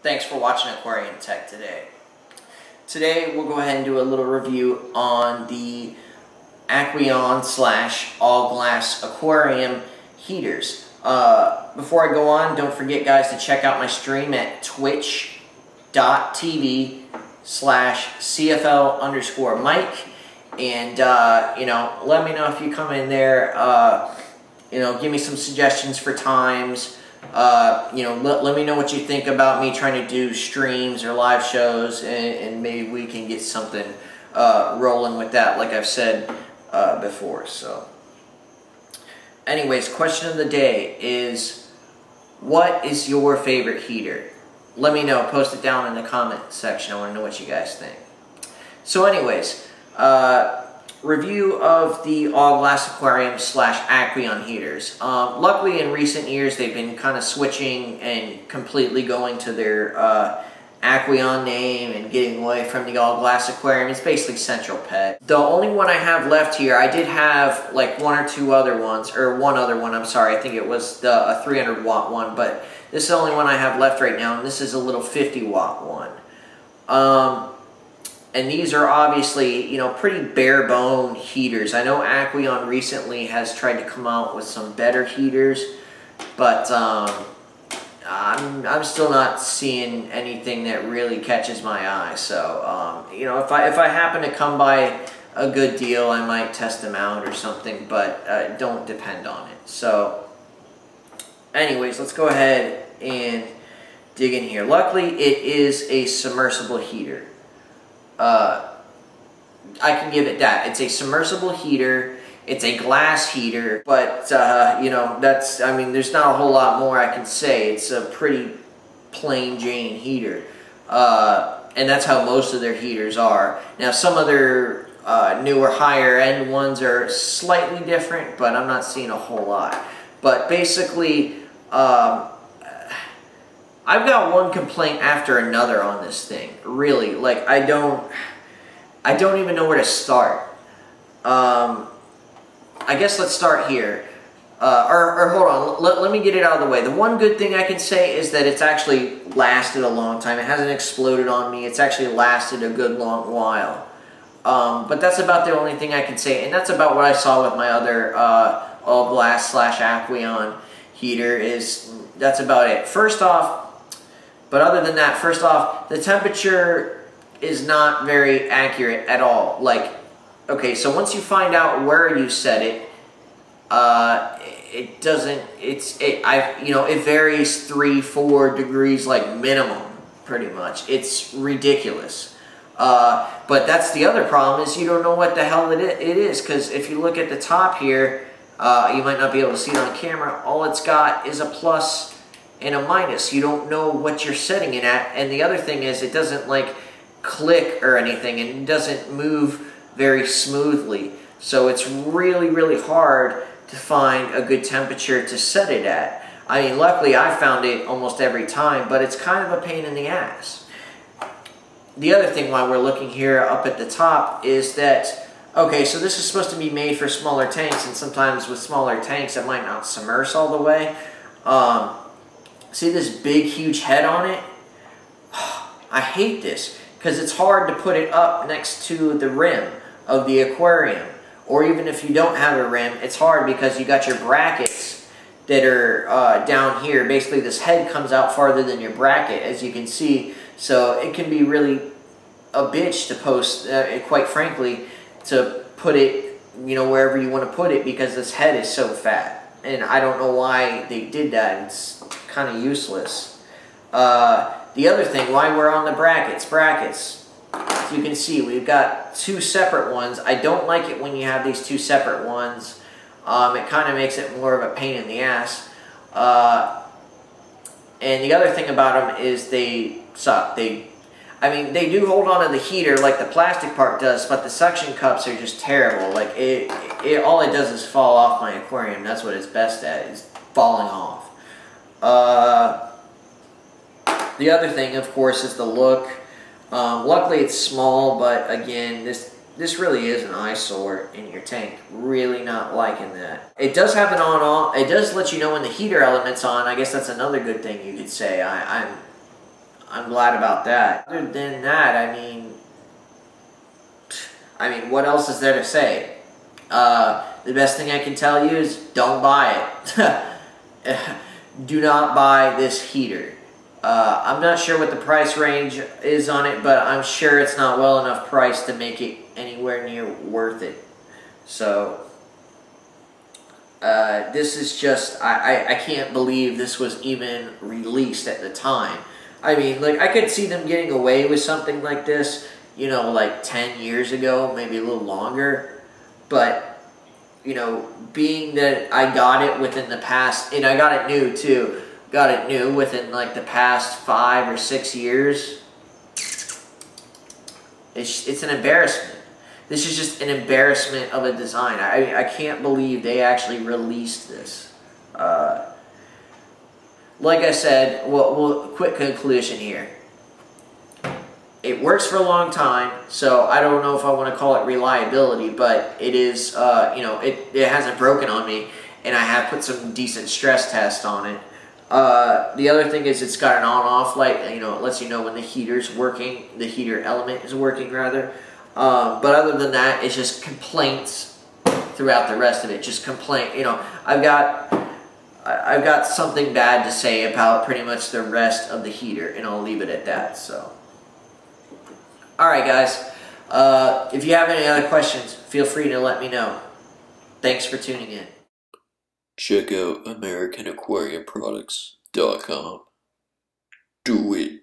Thanks for watching AquariumTech today. Today we'll go ahead and do a little review on the Aqueon / all glass aquarium heaters. Before I go on, don't forget guys to check out my stream at twitch.tv/CFL_Mike, and let me know if you come in there. Give me some suggestions for times. Let me know what you think about me trying to do streams or live shows, and maybe we can get something rolling with that, like I've said before. So anyways, question of the day is, what is your favorite heater? Let me know. Post it down in the comment section. I want to know what you guys think. So anyways, review of the all-glass aquarium / Aqueon heaters. Luckily, in recent years, they've been kind of switching and completely going to their Aqueon name and getting away from the all-glass aquarium. It's basically Central Pet. The only one I have left here, I did have like one other one, I'm sorry. I think it was a 300-watt one, but this is the only one I have left right now, and this is a little 50-watt one. And these are obviously, pretty bare bone heaters. I know Aqueon recently has tried to come out with some better heaters, but I'm still not seeing anything that really catches my eye. So, if I happen to come by a good deal, I might test them out or something, but don't depend on it. So, anyways, let's go ahead and dig in here. Luckily, it is a submersible heater. I can give it that. It's a submersible heater. It's a glass heater, but there's not a whole lot more I can say. It's a pretty plain Jane heater, and that's how most of their heaters are. Now, some of their newer, higher end ones are slightly different, but I'm not seeing a whole lot. But basically, I've got one complaint after another on this thing. Really, like I don't even know where to start. I guess let's start here. Or hold on, let me get it out of the way. The one good thing I can say is that it's actually lasted a long time. It hasn't exploded on me. It's actually lasted a good long while. But that's about the only thing I can say, and that's about what I saw with my other all glass / Aqueon heater. That's about it. But other than that, first off, the temperature is not very accurate at all. Like, okay, so once you find out where you set it, it varies 3-4 degrees, like minimum, pretty much. It's ridiculous. But that's the other problem, is you don't know what the hell it is, because if you look at the top here, you might not be able to see it on camera. All it's got is a plus and a minus. You don't know what you're setting it at. And the other thing is, it doesn't like click or anything, and it doesn't move very smoothly. So it's really, really hard to find a good temperature to set it at. I mean, luckily I found it almost every time, but it's kind of a pain in the ass. The other thing while we're looking here up at the top is that, okay, so this is supposed to be made for smaller tanks, and sometimes with smaller tanks it might not submerge all the way. See this big, huge head on it? I hate this, because it's hard to put it up next to the rim of the aquarium. Or even if you don't have a rim, it's hard because you got your brackets that are down here. Basically, this head comes out farther than your bracket, as you can see. So it can be really a bitch to post, quite frankly, to put it, wherever you want to put it, because this head is so fat. And I don't know why they did that. It's kind of useless. The other thing, why we're on the brackets, as you can see, we've got two separate ones. I don't like it when you have these two separate ones. It kind of makes it more of a pain in the ass. And the other thing about them is they suck. They do hold on to the heater like the plastic part does, but the suction cups are just terrible. Like all it does is fall off my aquarium. That's what it's best at, is falling off. The other thing, of course, is the look. Luckily, it's small, but again, this really is an eyesore in your tank. Really not liking that. It does have an on-off. It does let you know when the heater element's on. I guess that's another good thing you could say. I'm glad about that. Other than that, I mean, what else is there to say? The best thing I can tell you is don't buy it. Do not buy this heater. I'm not sure what the price range is on it, but I'm sure it's not well enough priced to make it anywhere near worth it. So, this is just, I can't believe this was even released at the time. I mean, like, I could see them getting away with something like this, you know, like 10 years ago, maybe a little longer. But, you know, being that I got it within the past, and I got it new too, got it new within like the past 5 or 6 years, it's an embarrassment. This is just an embarrassment of a design. I can't believe they actually released this. Like I said, well, quick conclusion here. It works for a long time, so I don't know if I want to call it reliability, but it is, you know, it hasn't broken on me, and I have put some decent stress tests on it. The other thing is it's got an on-off light, you know, it lets you know when the heater's working, the heater element is working, rather. But other than that, it's just complaints throughout the rest of it. Just complaint, you know, I've got something bad to say about pretty much the rest of the heater, and I'll leave it at that, so. Alright guys, if you have any other questions, feel free to let me know. Thanks for tuning in. Check out AmericanAquariumProducts.com. Do it.